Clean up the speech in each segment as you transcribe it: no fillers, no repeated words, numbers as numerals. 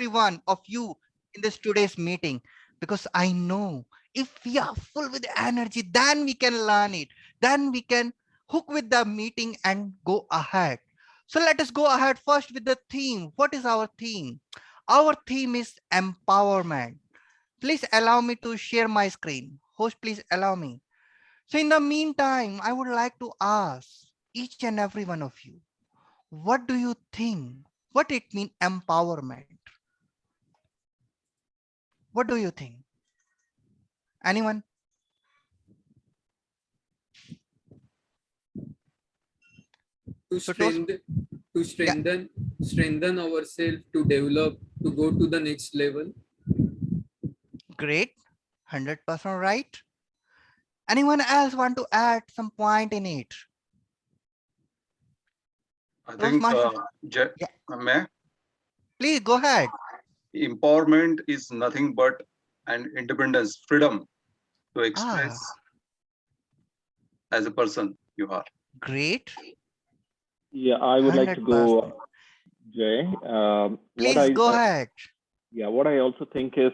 one of you in this today's meeting, because I know if we are full with energy, then we can learn it. Then we can hook with the meeting and go ahead. So let us go ahead first with the theme. What is our theme? Our theme is empowerment. Please allow me to share my screen. Host, please allow me. So in the meantime, I would like to ask each and every one of you, what do you think? What it mean empowerment? What do you think? Anyone? To So toast, strengthen to yeah, strengthen ourselves, to develop, to go to the next level. great. 100% right. Anyone else want to add some point in it? I think Toastmaster, yeah, may please go ahead. empowerment is nothing but an independence, freedom to express Ah, as a person you are. great. Yeah, I would like to 100%. go, Jay. Please go ahead. Yeah, what I also think is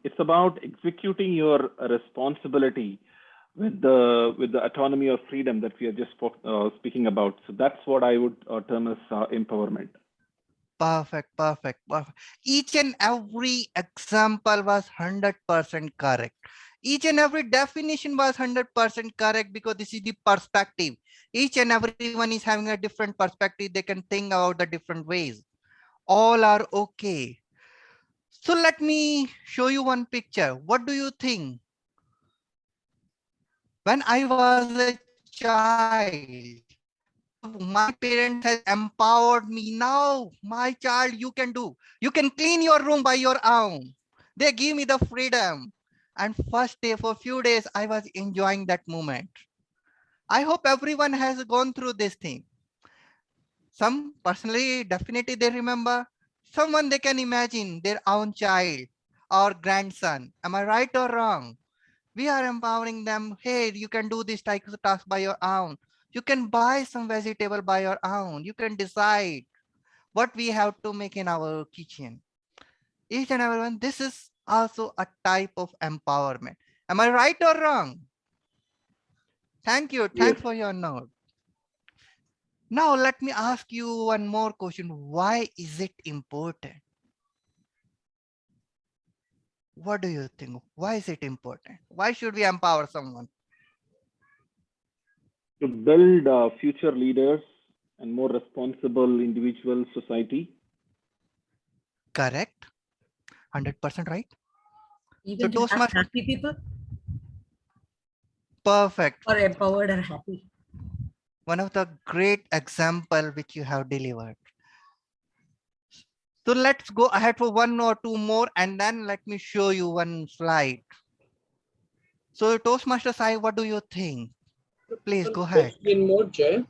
it's about executing your responsibility with the autonomy or freedom that we are just speaking about. So that's what I would term as empowerment. Perfect, perfect, perfect. Each and every example was 100% correct. Each and every definition was 100% correct, because this is the perspective. Each and everyone is having a different perspective. They can think about the different ways. All are okay. So let me show you one picture. What do you think? When I was a child, my parents has empowered me. Now, my child, you can do. You can clean your room by your own. They give me the freedom. And first day, for a few days, I was enjoying that moment. I hope everyone has gone through this thing. Some personally, definitely they remember. Someone they can imagine their own child or grandson. Am I right or wrong? We are empowering them. Hey, you can do this type of task by your own. You can buy some vegetable by your own. You can decide what we have to make in our kitchen. Each and everyone, this is also a type of empowerment. Am I right or wrong? Thank you. Yes. Thanks for your note. Now let me ask you one more question. Why is it important? What do you think? Why is it important? Why should we empower someone? To build future leaders and more responsible individual society. Correct. 100% right. Even So to have Toastmaster, happy people perfect. or empowered or happy. One of the great example which you have delivered. So let's go ahead for one or two more, and then let me show you one slide. So Toastmaster Sai, what do you think? Please go Full ahead. screen mode, Jay.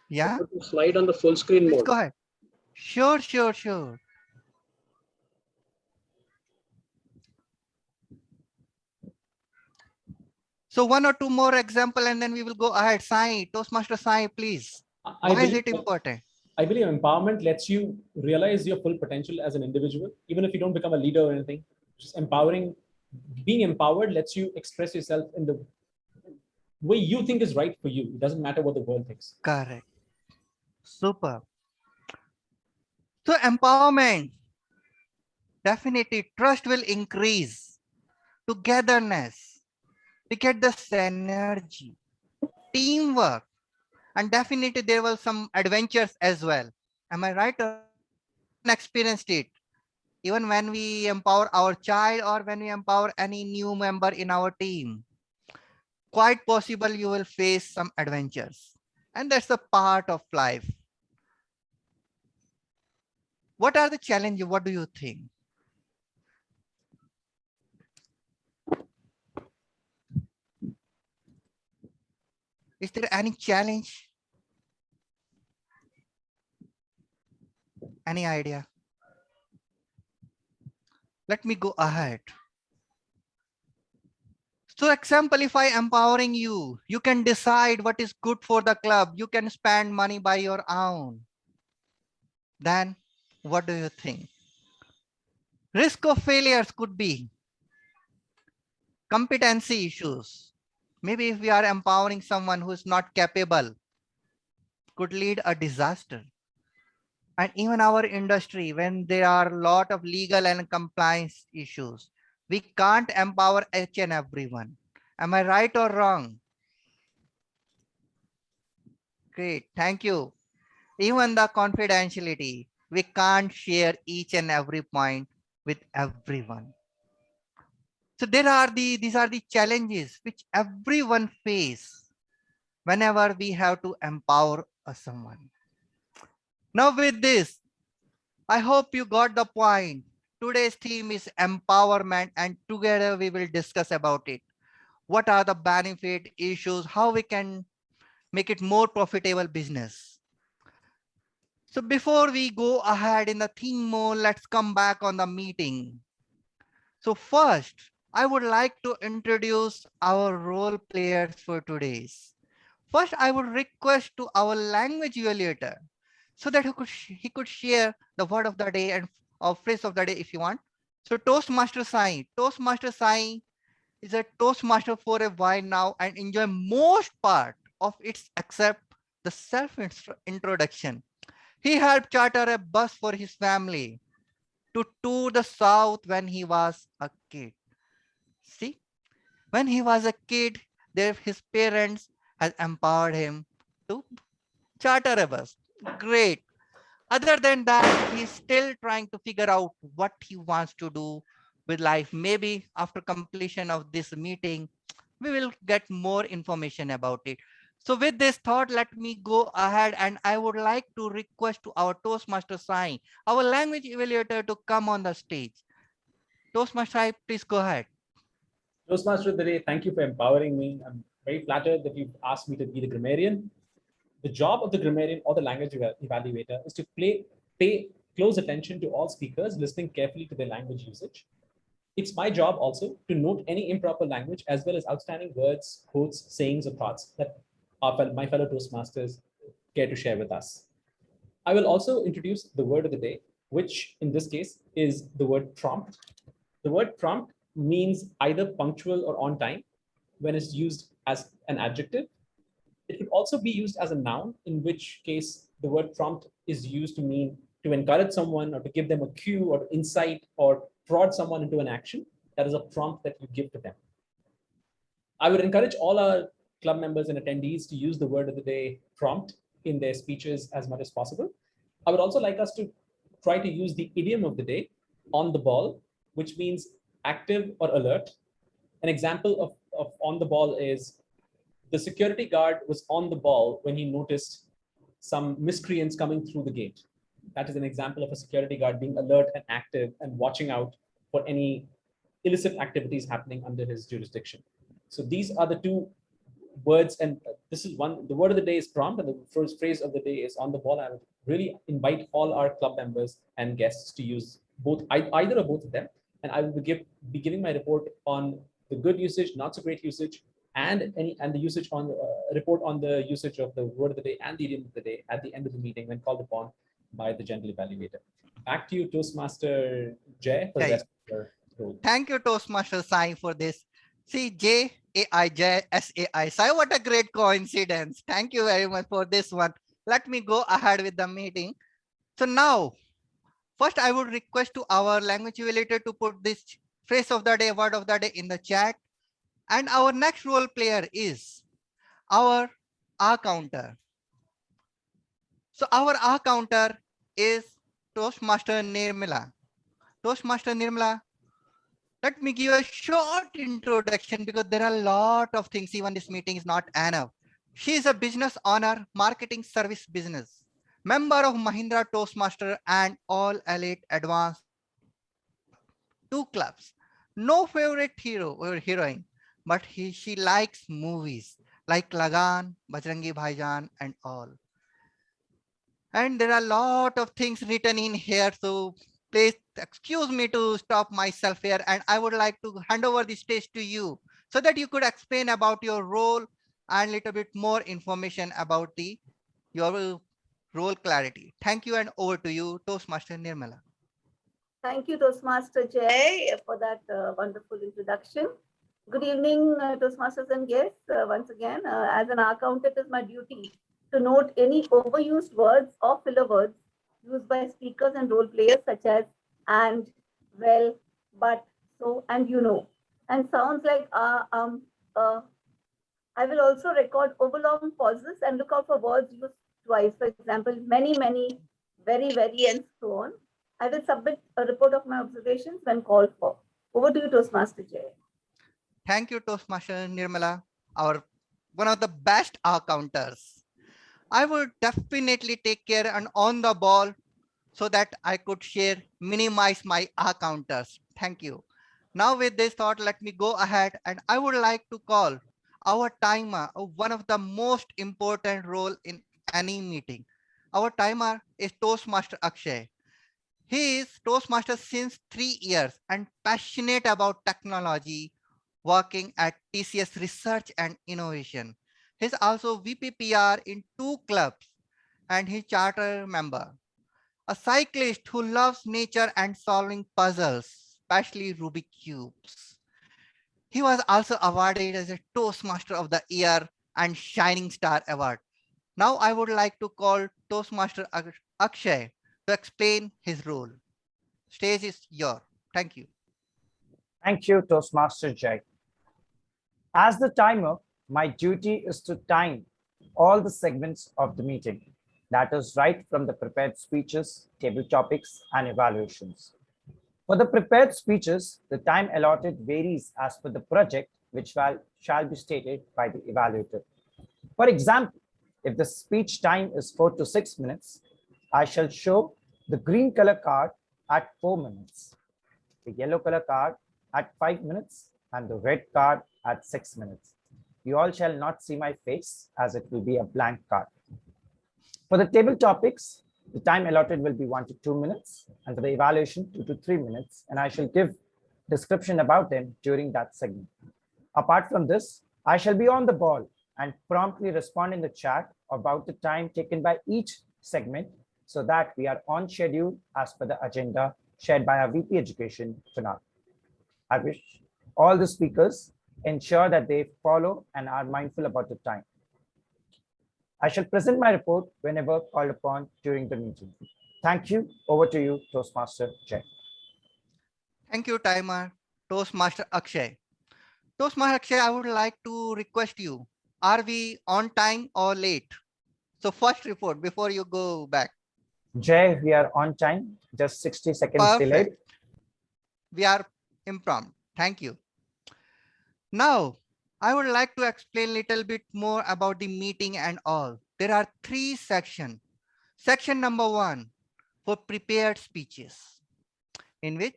Yeah, Put the slide on the full screen please mode. go ahead. Sure, sure, sure. So one or two more example, and then we will go ahead. Sai, Toastmaster Sai, please. Why is it important? I believe empowerment lets you realize your full potential as an individual, even if you don't become a leader or anything. Just being empowered lets you express yourself in the way you think is right for you. It doesn't matter what the world thinks. Correct. Super. So empowerment, definitely trust will increase, togetherness, we get the synergy, teamwork, and definitely there will some adventures as well. Am I right? Everyone experienced it. Even when we empower our child or when we empower any new member in our team, quite possible you will face some adventures. And that's a part of life. What are the challenges? What do you think? Is there any challenge? Any idea? Let me go ahead. So example, if I empowering you, you can decide what is good for the club. You can spend money by your own. Then What do you think? Risk of failures could be competency issues. Maybe if we are empowering someone who is not capable, could lead a disaster. And even our industry, when there are a lot of legal and compliance issues, we can't empower each and everyone. Am I right or wrong? Great, thank you. Even the confidentiality, we can't share each and every point with everyone. So these are the challenges which everyone face whenever we have to empower someone. Now with this, I hope you got the point. Today's theme is empowerment, and together we will discuss about it. What are the benefit issues, how we can make it more profitable business. So before we go ahead in the theme more, let's come back on the meeting. So first, I would like to introduce our role players for today's. First, I would request to our language evaluator so that he could share the word of the day and or phrase of the day if you want. So Toastmaster Sai. Toastmaster Sai is a Toastmaster for a while now and enjoy most part of its except the self-introduction. He helped charter a bus for his family to tour the south when he was a kid. See, when he was a kid, his parents had empowered him to charter a bus. Great. Other than that, he's still trying to figure out what he wants to do with life. Maybe after completion of this meeting, we will get more information about it. So with this thought, let me go ahead and I would like to request to our Toastmaster Sai, our language evaluator, to come on the stage. Toastmaster Sai, please go ahead. Toastmaster of the day, thank you for empowering me. I'm very flattered that you've asked me to be the grammarian. The job of the grammarian or the language evaluator is to pay close attention to all speakers, listening carefully to their language usage. It's my job also to note any improper language as well as outstanding words, quotes, sayings, or thoughts that my fellow Toastmasters care to share with us. I will also introduce the word of the day, which in this case is the word prompt. The word prompt means either punctual or on time when it's used as an adjective. It could also be used as a noun, in which case the word prompt is used to mean to encourage someone or to give them a cue or insight or prod someone into an action. That is a prompt that you give to them. I would encourage all our club members and attendees to use the word of the day prompt in their speeches as much as possible. I would also like us to try to use the idiom of the day, on the ball, which means active or alert. An example of on the ball is the security guard was on the ball when he noticed some miscreants coming through the gate. That is an example of a security guard being alert and active and watching out for any illicit activities happening under his jurisdiction. So these are the two words, and this is one. The word of the day is prompt, and the first phrase of the day is on the ball. I would really invite all our club members and guests to use both, either or both of them, and I will be giving my report on the good usage, not so great usage, and the usage on report on the usage of the word of the day and the idiom of the day at the end of the meeting when called upon by the general evaluator. Back to you, Toastmaster Jay, for the rest of your role. Thank you, Toastmaster Sai, for this. See, J-A-I-J-S-A-I. Sai, what a great coincidence. Thank you very much for this one. Let me go ahead with the meeting. So now, first I would request to our language evaluator to put this phrase of the day, word of the day in the chat. And our next role player is our R counter. So our R counter is Toastmaster Nirmala. Toastmaster Nirmala, let me give a short introduction because there are a lot of things, even this meeting is not enough. She is a business owner, marketing service business, member of Mahindra Toastmaster and All Elite Advanced, 2 clubs. No favorite hero or heroine, but she likes movies like Lagan, Bajrangi Bhaijaan and all. And there are a lot of things written in here, so please excuse me to stop myself here, and I would like to hand over the stage to you so that you could explain about your role and little bit more information about your role clarity. Thank you and over to you, Toastmaster Nirmala. Thank you, Toastmaster Jay, for that wonderful introduction. Good evening, Toastmasters and guests. Once again, as an accountant, it is my duty to note any overused words or filler words used by speakers and role players, such as and, well, but, so, and you know, and sounds like I will also record overlong pauses and look out for words used twice. For example, many, many, very, very, and so on. I will submit a report of my observations when called for. Over to you, Toastmaster Jay. Thank you, Toastmaster Nirmala, our one of the best counters. I would definitely take care and on the ball so that I could minimize my counters. Thank you. Now with this thought, let me go ahead and I would like to call our timer one of the most important role in any meeting. Our timer is Toastmaster Akshay. He is Toastmaster since 3 years and passionate about technology, working at TCS Research and Innovation. He's also VPPR in 2 clubs and he's charter member. A cyclist who loves nature and solving puzzles, especially Rubik cubes. He was also awarded as a Toastmaster of the Year and Shining Star Award. Now I would like to call Toastmaster Akshay to explain his role. Stage is yours. Thank you. Thank you, Toastmaster Jay. As the timer, my duty is to time all the segments of the meeting. That is right from the prepared speeches, table topics, and evaluations. For the prepared speeches, the time allotted varies as per the project, which shall be stated by the evaluator. For example, if the speech time is 4 to 6 minutes, I shall show the green color card at 4 minutes, the yellow color card at 5 minutes, and the red card at 6 minutes. You all shall not see my face as it will be a blank card. For the table topics, the time allotted will be 1 to 2 minutes, and for the evaluation, 2 to 3 minutes, and I shall give description about them during that segment. Apart from this, I shall be on the ball and promptly respond in the chat about the time taken by each segment so that we are on schedule as per the agenda shared by our VP Education, Kunal. I wish all the speakers ensure that they follow and are mindful about the time. I shall present my report whenever called upon during the meeting. Thank you. Over to you, Toastmaster Jay. Thank you, timer. Toastmaster Akshay. Toastmaster Akshay, I would like to request you, are we on time or late? So first report before you go back. Jay, we are on time, just 60 seconds Perfect. delayed. We are impromptu. Thank you. Now, I would like to explain a little bit more about the meeting and all. There are 3 sections. Section number 1 for prepared speeches, in which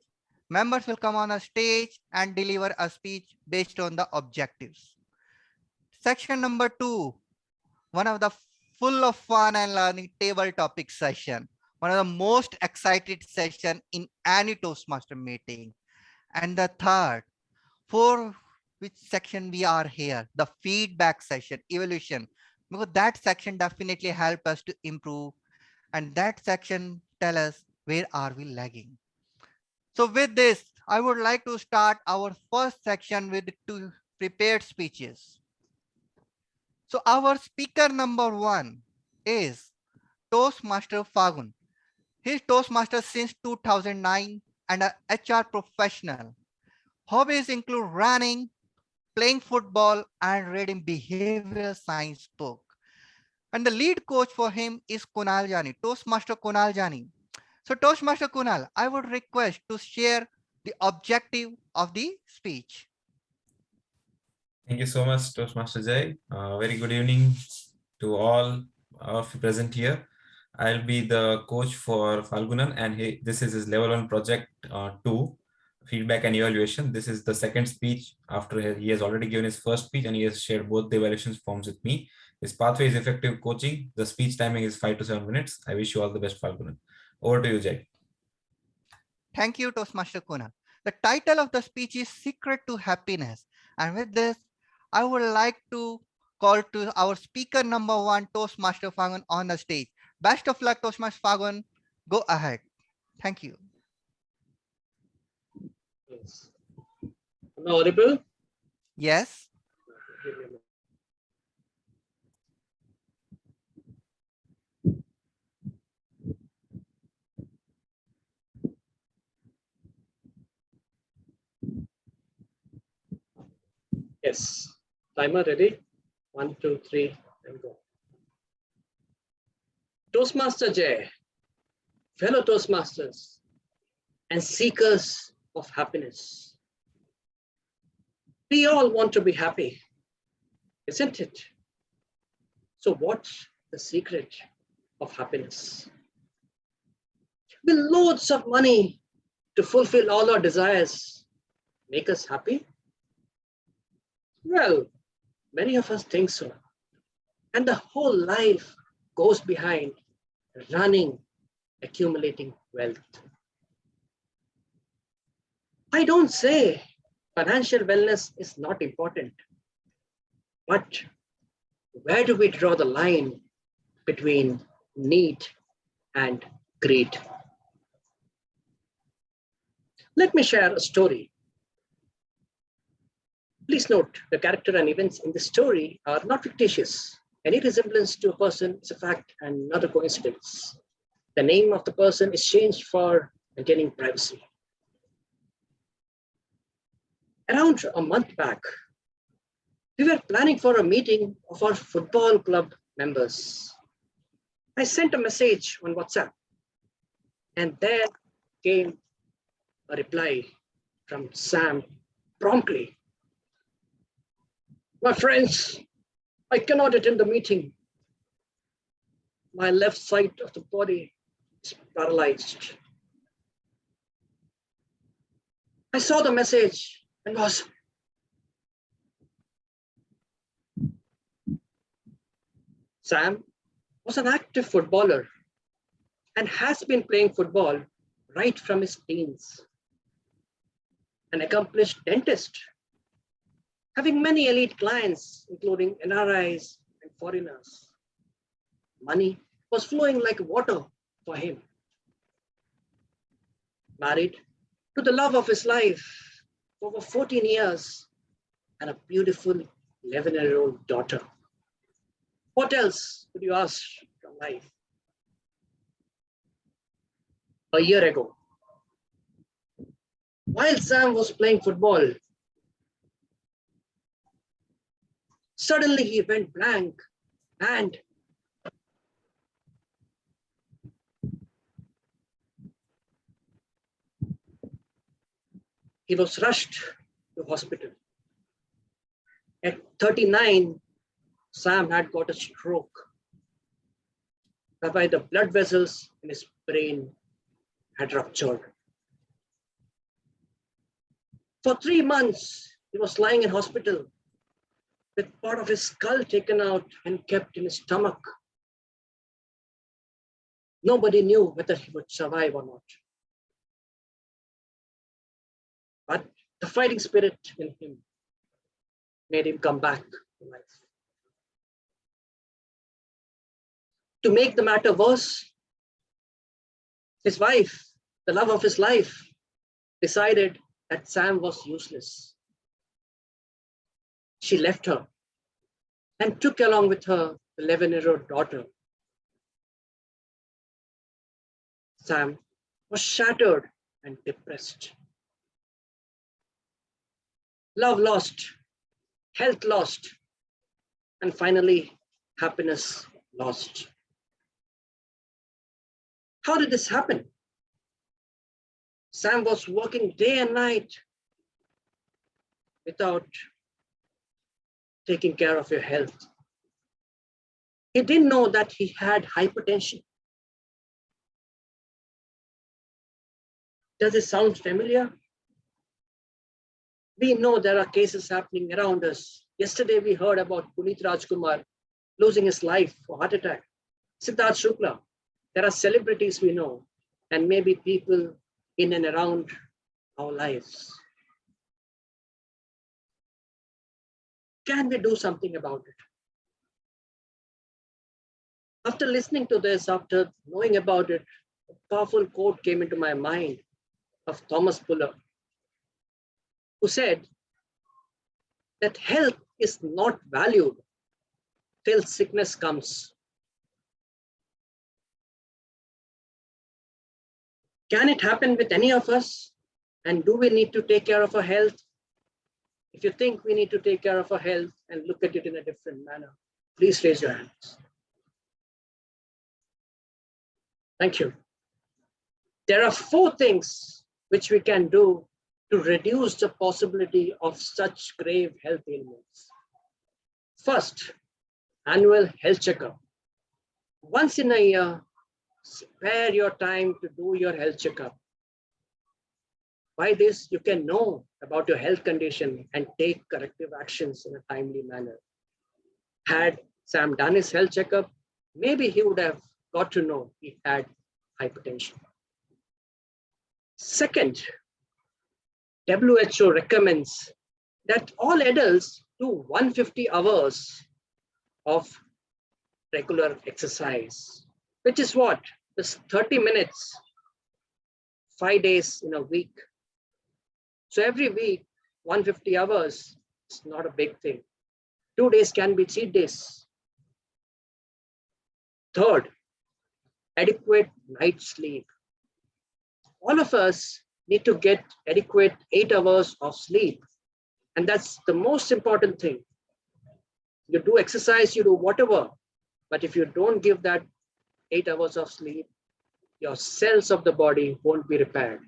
members will come on a stage and deliver a speech based on the objectives. Section number 2, one of the full of fun and learning table topic session, one of the most excited session in any Toastmaster meeting. And the third, for which section we are here, the feedback session, evaluation, because that section definitely help us to improve, and that section tell us where are we lagging. So with this, I would like to start our first section with 2 prepared speeches. So our speaker number 1 is Toastmaster Fagun. He's Toastmaster since 2009 and an HR professional. Hobbies include running, playing football, and reading behavioral science book. And the lead coach for him is Kunal Jani, Toastmaster Kunal Jani. So Toastmaster Kunal, I would request to share the objective of the speech. Thank you so much, Toastmaster Jay. Very good evening to all of you present here. I'll be the coach for Falgunan, and this is his level 1 project 2, feedback and evaluation. This is the second speech after he has already given his first speech, and he has shared both the evaluation forms with me. His pathway is effective coaching. The speech timing is 5 to 7 minutes. I wish you all the best, Falgunan. Over to you, Jay. Thank you, Toastmaster Kunal. The title of the speech is Secret to Happiness. And with this, I would like to call to our speaker number 1, Toastmaster Fagun, on the stage. Best of luck, Toastmaster Fagun. Go ahead. Thank you. Yes. Am I audible? Yes. Give me a moment. Yes. Timer ready? 1, 2, 3, and go. Toastmaster Jay, fellow Toastmasters, and seekers of happiness. We all want to be happy, isn't it? So what's the secret of happiness? Will loads of money to fulfill all our desires make us happy? Well, many of us think so. And the whole life goes behind running, accumulating wealth. I don't say financial wellness is not important, but where do we draw the line between need and greed? Let me share a story. Please note the character and events in the story are not fictitious. Any resemblance to a person is a fact and not a coincidence. The name of the person is changed for maintaining privacy. Around a month back, we were planning for a meeting of our football club members. I sent a message on WhatsApp, and there came a reply from Sam promptly. My friends, I cannot attend the meeting. My left side of the body is paralyzed. I saw the message and was Sam was an active footballer and has been playing football right from his teens. An accomplished dentist, having many elite clients, including NRIs and foreigners. Money was flowing like water for him. Married to the love of his life for over 14 years and a beautiful 11-year-old daughter. What else could you ask from life? A year ago, while Sam was playing football, suddenly he went blank and he was rushed to hospital. At 39, Sam had got a stroke, whereby the blood vessels in his brain had ruptured. For 3 months, he was lying in hospital with part of his skull taken out and kept in his stomach. Nobody knew whether he would survive or not. But the fighting spirit in him made him come back to life. To make the matter worse, his wife, the love of his life, decided that Sam was useless. She left her and took along with her the 11-year-old daughter. Sam was shattered and depressed. Love lost, health lost, and finally, happiness lost. How did this happen? Sam was working day and night without taking care of your health. He didn't know that he had hypertension. Does it sound familiar? We know there are cases happening around us. Yesterday, we heard about Puneet Rajkumar losing his life for heart attack. Siddharth Shukla. There are celebrities we know, and maybe people in and around our lives. Can we do something about it? After listening to this, after knowing about it, a powerful quote came into my mind of Thomas Fuller, who said that health is not valued till sickness comes. Can it happen with any of us? And do we need to take care of our health? If you think we need to take care of our health and look at it in a different manner, please raise your hands. Thank you. There are 4 things which we can do to reduce the possibility of such grave health ailments. First, annual health checkup. Once in a year, spare your time to do your health checkup. By this, you can know about your health condition and take corrective actions in a timely manner. Had Sam done his health checkup, maybe he would have got to know he had hypertension. Second, WHO recommends that all adults do 150 hours of regular exercise, which is what? Just 30 minutes, 5 days in a week. So every week, 150 hours is not a big thing. 2 days can be cheat days. Third, adequate night sleep. All of us need to get adequate 8 hours of sleep. And that's the most important thing. You do exercise, you do whatever, but if you don't give that 8 hours of sleep, your cells of the body won't be repaired.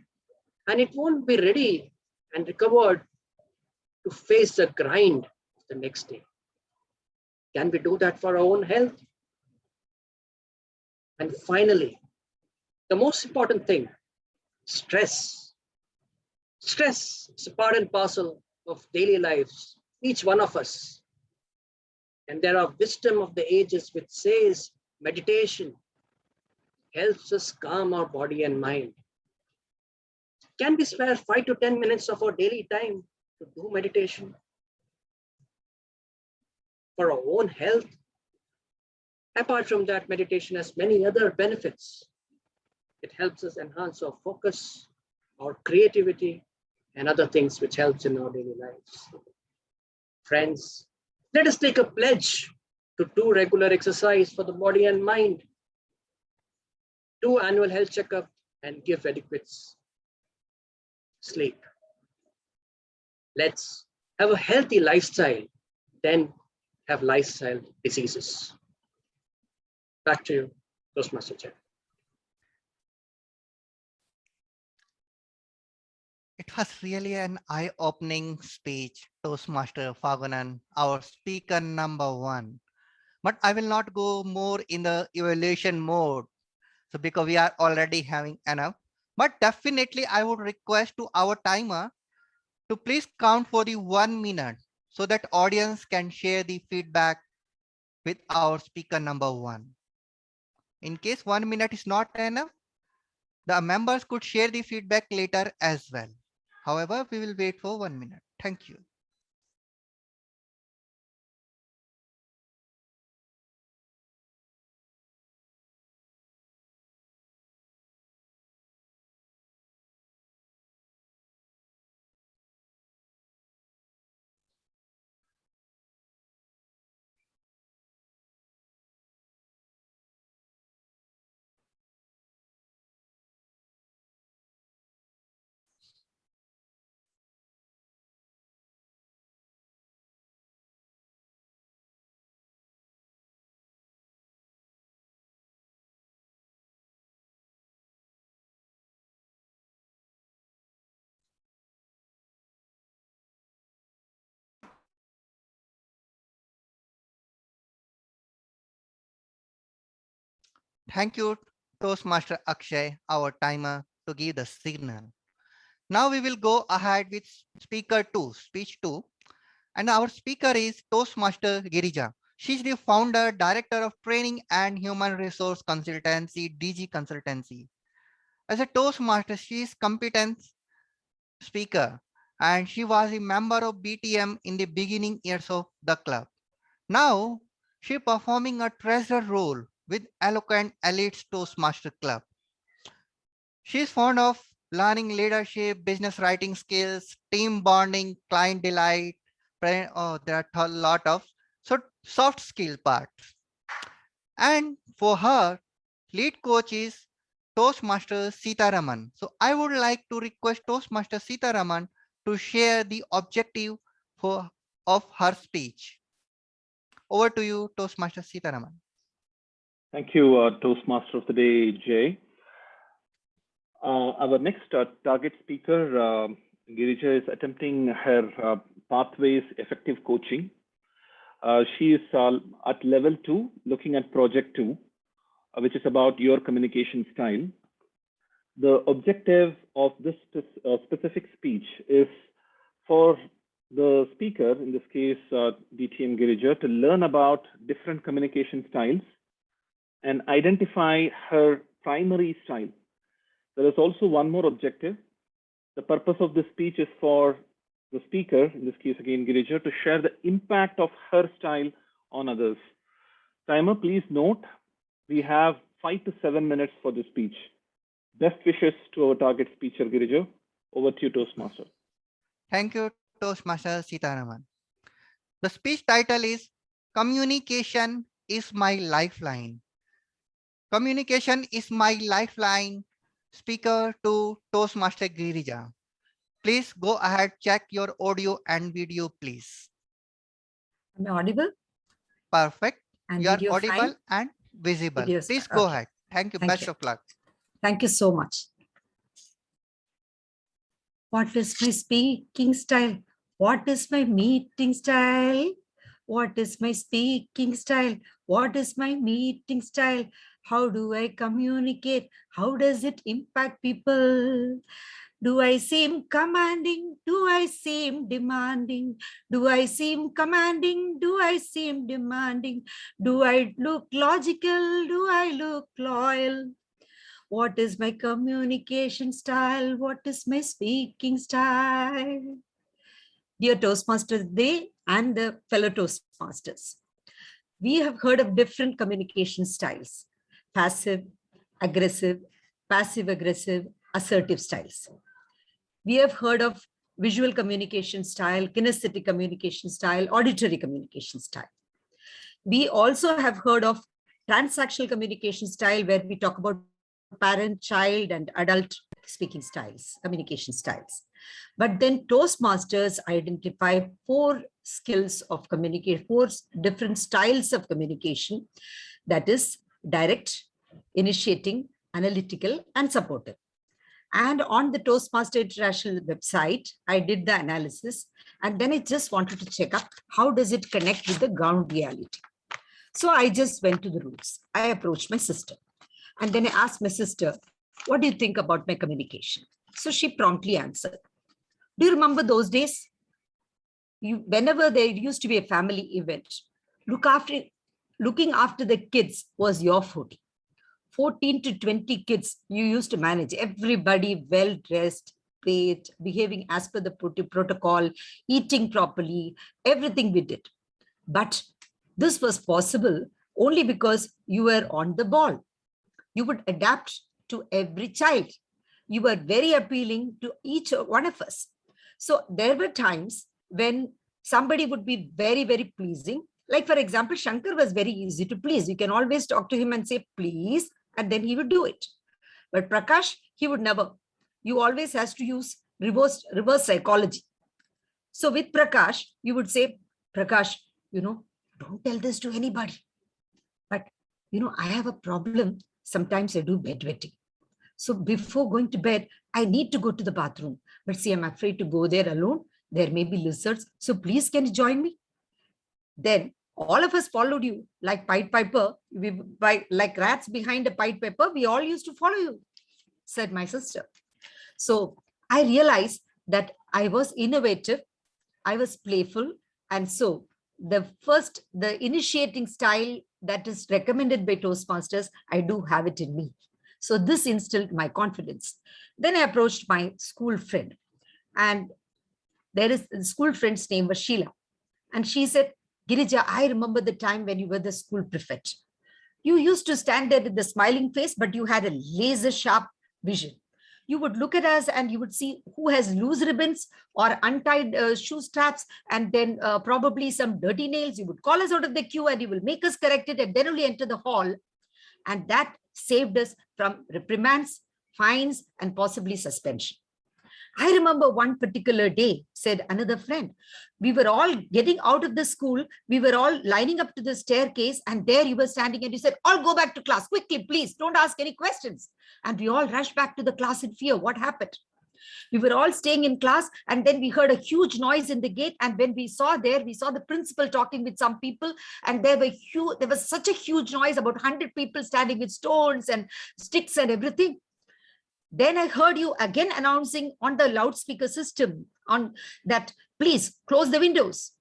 And it won't be ready and recovered to face the grind the next day. Can we do that for our own health? And finally, the most important thing, stress. Stress is a part and parcel of daily lives, each one of us. And there are wisdom of the ages which says meditation helps us calm our body and mind. Can we spare 5 to 10 minutes of our daily time to do meditation for our own health? Apart from that, meditation has many other benefits. It helps us enhance our focus, our creativity, and other things which helps in our daily lives. Friends, let us take a pledge to do regular exercise for the body and mind, do annual health checkup, and give adequate sleep. Let's have a healthy lifestyle, then have lifestyle diseases. Back to you, Toastmaster Jay. It was really an eye-opening speech, Toastmaster Fagunan, our speaker number 1. But I will not go more in the evaluation mode. So because we are already having enough, but definitely I would request to our timer to please count for the 1 minute so that audience can share the feedback with our speaker number 1. In case 1 minute is not enough, the members could share the feedback later as well. However, we will wait for 1 minute. Thank you. Thank you, Toastmaster Akshay, our timer, to give the signal. Now we will go ahead with speaker 2, speech 2. And our speaker is Toastmaster Girija. She's the founder, director of training and human resource consultancy, DG Consultancy. As a Toastmaster, she is competent speaker and she was a member of BTM in the beginning years of the club. Now she performing a treasurer role with Eloquent Elites Toastmaster Club. She is fond of learning leadership, business writing skills, team bonding, client delight. Oh, there are a lot of soft skill parts. And for her, lead coach is Toastmaster Sitaraman. So I would like to request Toastmaster Sitaraman to share the objective of her speech. Over to you, Toastmaster Sitaraman. Thank you, Toastmaster of the Day, Jay. Our next target speaker, Girija, is attempting her Pathways Effective Coaching. She is at level 2, looking at project 2, which is about your communication style. The objective of this specific speech is for the speaker, in this case, DTM Girija, to learn about different communication styles and identify her primary style. There is also one more objective. The purpose of this speech is for the speaker, in this case again Girija, to share the impact of her style on others. Timer, please note, we have 5 to 7 minutes for the speech. Best wishes to our target speaker, Girija. Over to you, Toastmaster. Thank you, Toastmaster Sitaraman. The speech title is Communication is My Lifeline. Communication is my lifeline. Speaker to Toastmaster Girija. Please go ahead, check your audio and video, please. Am I audible? Perfect. And You are video audible fine? and visible. Video's Please fine. go Okay. ahead. Thank you. Thank Best you. of luck. Thank you so much. What is my speaking style? What is my meeting style? What is my speaking style? What is my meeting style? How do I communicate? How does it impact people? Do I seem commanding? Do I seem demanding? Do I seem commanding? Do I seem demanding? Do I look logical? Do I look loyal? What is my communication style? What is my speaking style? Dear Toastmasters, they and the fellow Toastmasters, we have heard of different communication styles: passive, aggressive, passive-aggressive, assertive styles. We have heard of visual communication style, kinesthetic communication style, auditory communication style. We also have heard of transactional communication style, where we talk about parent, child, and adult speaking styles, communication styles. But then Toastmasters identify 4 skills of communication, 4 different styles of communication, that is direct, initiating, analytical, and supportive. And on the Toastmaster International website, I did the analysis, and then I just wanted to check up how does it connect with the ground reality. So I just went to the roots. I approached my sister, and then I asked my sister, what do you think about my communication? So she promptly answered. Do you remember those days? Whenever there used to be a family event, looking after the kids was your forte. 14 to 20 kids you used to manage, everybody well-dressed, bathed, behaving as per the protocol, eating properly, everything we did. But this was possible only because you were on the ball. You would adapt to every child. You were very appealing to each one of us. So there were times when somebody would be very, very pleasing. Like, for example, Shankar was very easy to please. You can always talk to him and say, please, and then he would do it. But Prakash, he would never. You always has to use reverse psychology. So with Prakash, you would say, Prakash, don't tell this to anybody. But, I have a problem. Sometimes I do bedwetting. So before going to bed, I need to go to the bathroom. But see, I'm afraid to go there alone. There may be lizards. So please, can you join me? Then all of us followed you like Pied Piper. Like rats behind a Pied Piper, we all used to follow you, said my sister. So I realized that I was innovative, I was playful. And so the initiating style that is recommended by Toastmasters, I do have it in me. So this instilled my confidence. Then I approached my school friend, and the school friend's name was Sheila. And she said, Girija, I remember the time when you were the school prefect. You used to stand there with the smiling face, but you had a laser sharp vision. You would look at us and you would see who has loose ribbons or untied shoe straps, and then probably some dirty nails. You would call us out of the queue and you will make us correct it and then only enter the hall. And that saved us from reprimands, fines, and possibly suspension. I remember one particular day, said another friend, we were all getting out of the school. We were all lining up to the staircase, and there you were standing and you said, all go back to class quickly, please. Don't ask any questions. And we all rushed back to the class in fear. What happened? We were all staying in class, and then we heard a huge noise in the gate. And when we saw the principal talking with some people, and there was such a huge noise, about 100 people standing with stones and sticks and everything. Then I heard you again announcing on the loudspeaker system on that, please close the windows.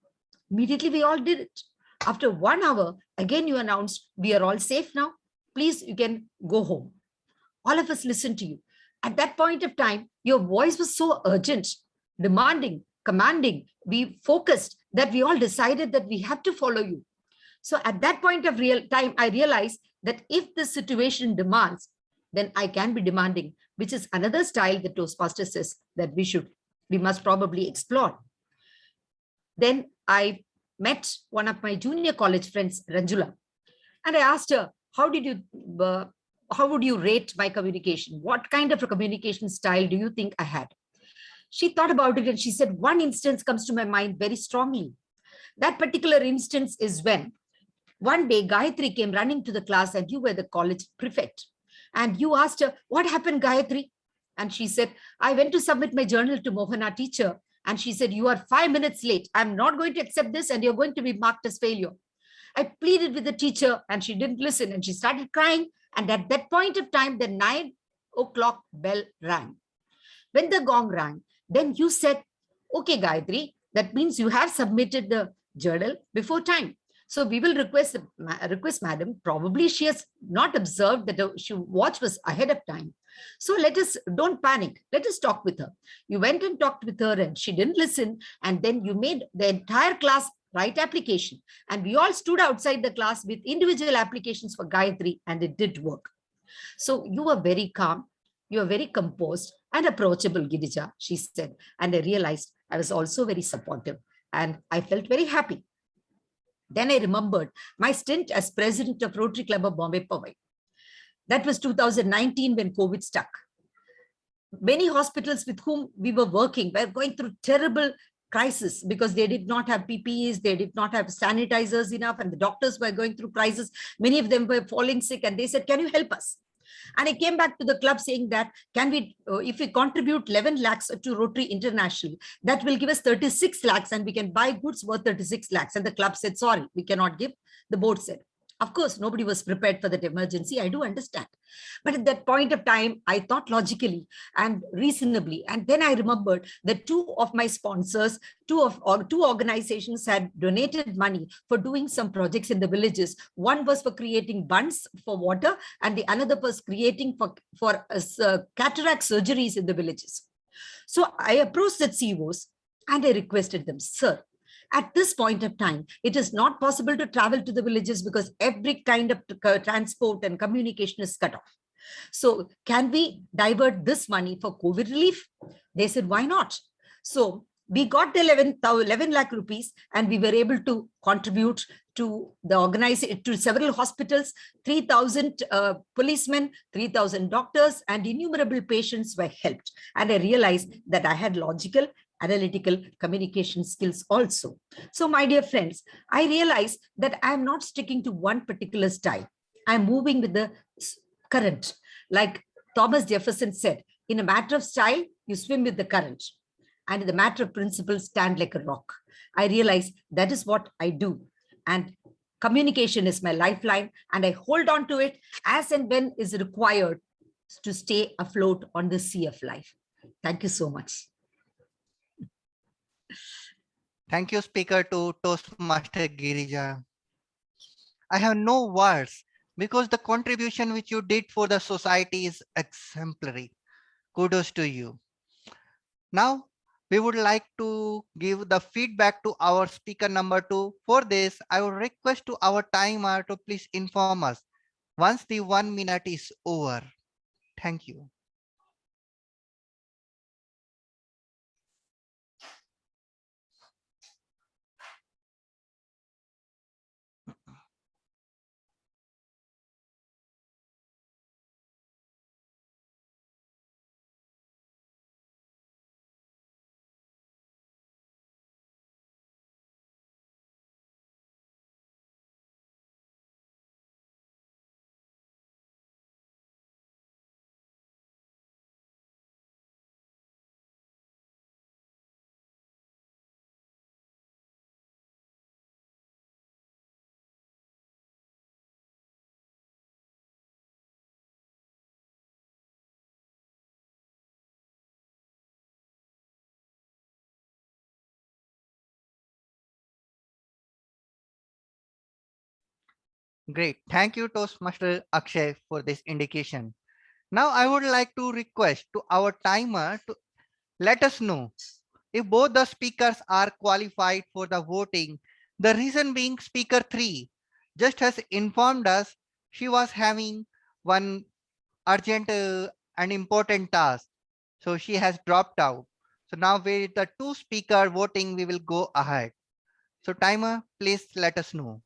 Immediately we all did it. After 1 hour, again you announced, we are all safe now. Please, you can go home. All of us listened to you. At that point of time, your voice was so urgent, demanding, commanding. We focused that we all decided that we have to follow you. So at that point of time, I realized that if the situation demands, then I can be demanding, which is another style that Toastmaster says that we must probably explore. Then I met one of my junior college friends, Ranjula, and I asked her, how would you rate my communication? What kind of a communication style do you think I had? She thought about it and she said, one instance comes to my mind very strongly. That particular instance is when one day Gayatri came running to the class and you were the college prefect. And you asked her, what happened, Gayatri? And she said, I went to submit my journal to Mohana teacher. And she said, you are 5 minutes late. I'm not going to accept this and you're going to be marked as failure. I pleaded with the teacher and she didn't listen and she started crying. And at that point of time, the 9 o'clock bell rang. When the gong rang, then you said, okay, Gayatri, that means you have submitted the journal before time. So we will request madam, probably she has not observed that the watch was ahead of time. So don't panic. Let us talk with her. You went and talked with her and she didn't listen. And then you made the entire class write application. And we all stood outside the class with individual applications for Gayatri and it did work. So you were very calm. You were very composed and approachable, Girija, she said. And I realized I was also very supportive and I felt very happy. Then I remembered my stint as president of Rotary Club of Bombay Powai. That was 2019 when COVID struck. Many hospitals with whom we were working were going through terrible crisis because they did not have PPEs, they did not have sanitizers enough, and the doctors were going through crisis. Many of them were falling sick and they said, can you help us? And I came back to the club saying that, if we contribute 11 lakhs to Rotary International, that will give us 36 lakhs and we can buy goods worth 36 lakhs. And the club said, sorry, we cannot give. The board said, of course, nobody was prepared for that emergency. I do understand. But at that point of time, I thought logically and reasonably. And then I remembered that two of my sponsors, two organizations had donated money for doing some projects in the villages. One was for creating bunds for water and the another was creating for cataract surgeries in the villages. So I approached the CEOs and I requested them, sir, at this point of time, it is not possible to travel to the villages because every kind of transport and communication is cut off. So can we divert this money for COVID relief? They said, why not? So we got the 11 lakh rupees and we were able to contribute to the organization, to several hospitals, 3,000 policemen, 3,000 doctors and innumerable patients were helped. And I realized that I had logical, analytical communication skills also. So my dear friends, I realized that I'm not sticking to one particular style. I'm moving with the current. Like Thomas Jefferson said, in a matter of style, you swim with the current. And in the matter of principle, stand like a rock. I realize that is what I do. And communication is my lifeline and I hold on to it as and when is required to stay afloat on the sea of life. Thank you so much. Thank you, speaker, to Toastmaster Girija. I have no words because the contribution which you did for the society is exemplary. Kudos to you. Now, we would like to give the feedback to our speaker number 2. For this, I would request to our timer to please inform us once the 1 minute is over. Thank you. Great. Thank you, Toastmaster Akshay, for this indication. Now, I would like to request to our timer to let us know if both the speakers are qualified for the voting. The reason being, speaker 3 just has informed us she was having one urgent and important task. So she has dropped out. So now with the 2 speaker voting, we will go ahead. So timer, please let us know.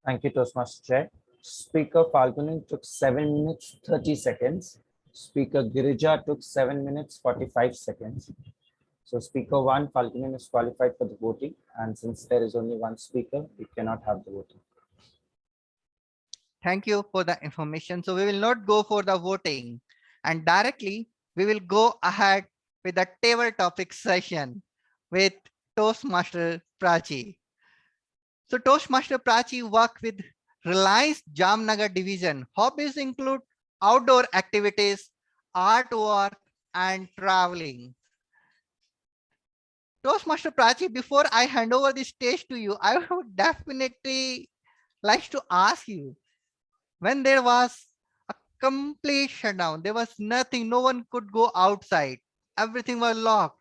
Thank you, Toastmaster Jay. Speaker Falgunan took 7 minutes 30 seconds. Speaker Girija took 7 minutes 45 seconds. So Speaker 1, Falgunan, is qualified for the voting, and since there is only one speaker, we cannot have the voting. Thank you for the information. So we will not go for the voting, and directly we will go ahead with the table topic session with Toastmaster Prachi. So Toastmaster Prachi work with Reliance Jamnagar division. Hobbies include outdoor activities, artwork, and traveling. Toastmaster Prachi, before I hand over the stage to you, I would definitely like to ask you, when there was a complete shutdown, there was nothing, no one could go outside, everything was locked,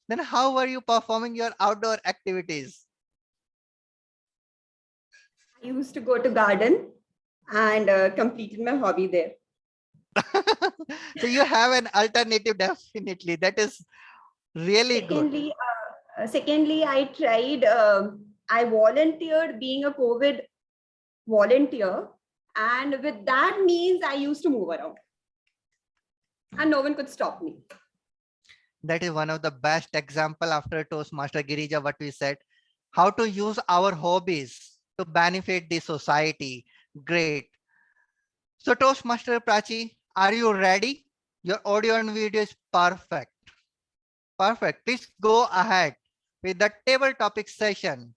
then how were you performing your outdoor activities? I used to go to garden and completed my hobby there. So you have an alternative, definitely. That is really good. Secondly, I tried, I volunteered being a COVID volunteer. And with that means I used to move around. And no one could stop me. That is one of the best example after Toastmaster Girija, what we said, how to use our hobbies to benefit the society. Great. So Toastmaster Prachi, are you ready? Your audio and video is perfect. Perfect. Please go ahead with the table topic session.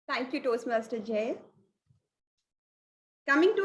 Thank you, Toastmaster Jay. Coming to